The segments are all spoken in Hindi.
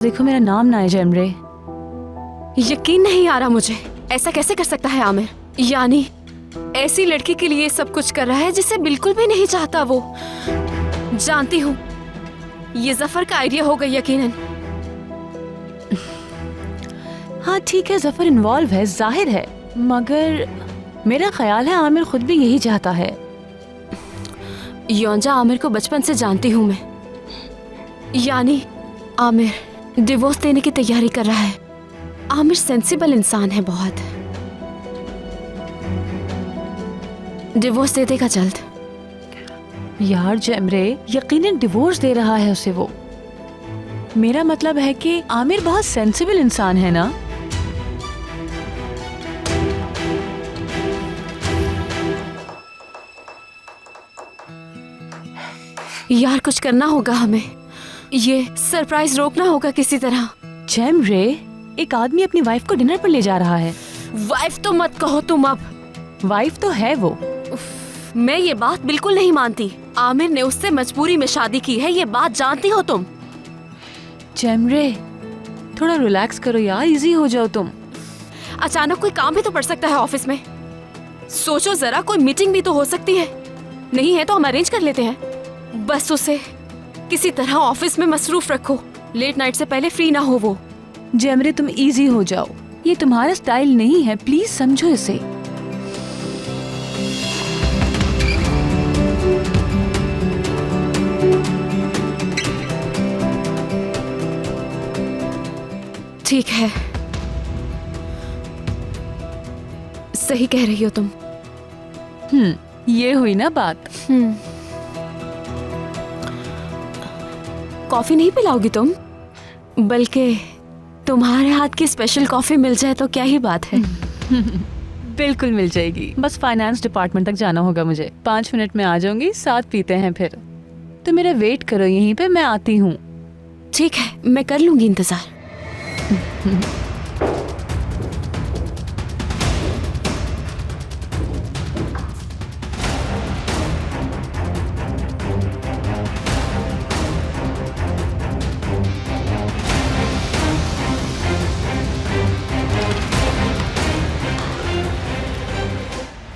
देखो मेरा नाम ना है जैमरे। यकीन नहीं आ रहा मुझे, ऐसा कैसे कर सकता है आमिर? यानी ऐसी लड़की के लिए सब कुछ कर रहा है जिसे बिल्कुल भी नहीं चाहता वो। जानती हूँ ये जफर का आइडिया होगा यकीनन। हाँ ठीक है, जफर इन्वॉल्व है, जाहिर है, मगर मेरा ख्याल है आमिर खुद भी यही चाहता है। योंजा आमिर को बचपन से जानती हूँ मैं। यानी आमिर डिवोर्स देने की तैयारी कर रहा है। आमिर सेंसिबल इंसान है बहुत। डिवोर्स दे देगा जल्द। यार जैमरे, यकीनन डिवोर्स दे रहा है उसे वो। मेरा मतलब है कि आमिर बहुत सेंसिबल इंसान है ना। यार कुछ करना होगा हमें, ये सरप्राइज रोकना होगा किसी तरह। जैमरे, एक आदमी अपनी वाइफ को डिनर पर ले जा रहा है। वाइफ तो मत कहो तुम अब। वाइफ तो है वो। मैं ये बात बिल्कुल नहीं मानती। आमिर ने उससे मजबूरी में शादी की है, ये बात जानती हो तुम। जैमरे, थोड़ा रिलैक्स करो यार, इजी हो जाओ तुम। अचानक कोई काम भी तो पड़ सकता है ऑफिस में। सोचो जरा, कोई मीटिंग भी तो हो सकती है। नहीं है तो हम अरेंज कर लेते हैं। बस उसे किसी तरह ऑफिस में मसरूफ रखो। लेट नाइट से पहले फ्री ना हो वो। जैमरे तुम इजी हो जाओ, ये तुम्हारा स्टाइल नहीं है, प्लीज समझो इसे। ठीक है, सही कह रही हो तुम। ये हुई ना बात। कॉफी नहीं पिलाओगी तुम? बल्कि तुम्हारे हाथ की स्पेशल कॉफी मिल जाए तो क्या ही बात है। बिल्कुल मिल जाएगी, बस फाइनेंस डिपार्टमेंट तक जाना होगा मुझे। 5 मिनट में आ जाऊंगी, साथ पीते हैं फिर। तो मेरा वेट करो यहीं पे, मैं आती हूँ। ठीक है, मैं कर लूंगी इंतजार।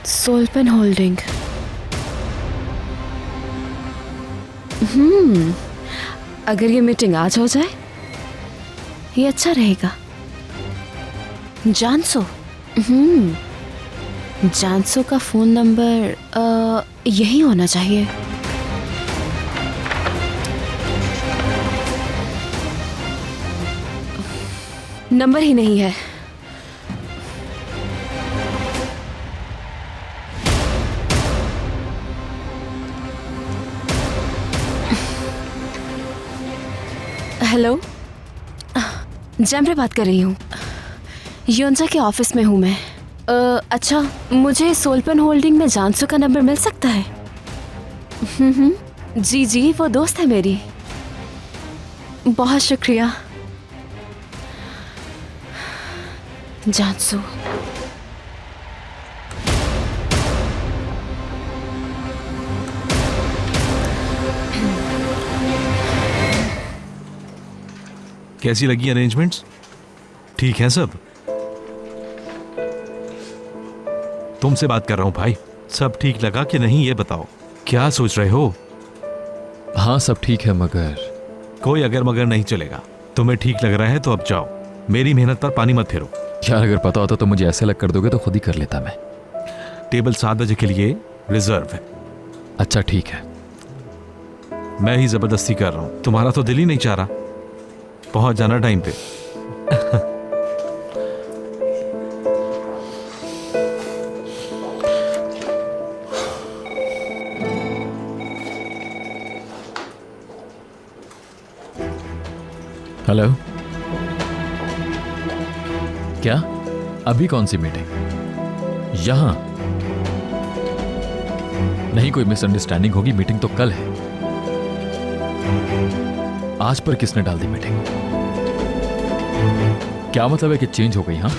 सोलपेन होल्डिंग। अगर ये मीटिंग आज हो जाए ये अच्छा रहेगा। जानसो। जानसो का फोन नंबर यही होना चाहिए। नंबर ही नहीं है। हेलो, जैमरे बात कर रही हूँ। योंजा के ऑफिस में हूँ मैं। अच्छा, मुझे सोलपेन होल्डिंग में जानसू का नंबर मिल सकता है? जी जी, वो दोस्त है मेरी। बहुत शुक्रिया जानसू। कैसी लगी अरेंजमेंट्स? ठीक है सब? तुमसे बात कर रहा हूं भाई। सब ठीक लगा कि नहीं ये बताओ। क्या सोच रहे हो? हाँ सब ठीक है, मगर कोई अगर मगर नहीं चलेगा। तुम्हें ठीक लग रहा है तो अब जाओ। मेरी मेहनत पर पानी मत फेरो। यार अगर पता होता तो मुझे ऐसे अलग कर दोगे तो खुद ही कर लेता मैं। टेबल 7 बजे के लिए रिजर्व है। अच्छा ठीक है। मैं ही जबरदस्ती कर रहा हूं, तुम्हारा तो दिल ही नहीं चाह रहा। पहुंच जाना टाइम पे। हेलो, क्या अभी कौन सी मीटिंग? यहां नहीं, कोई मिसअंडरस्टैंडिंग होगी। मीटिंग तो कल है। आज पर किसने डाल दी मीटिंग? क्या मतलब है कि चेंज हो गई? हाँ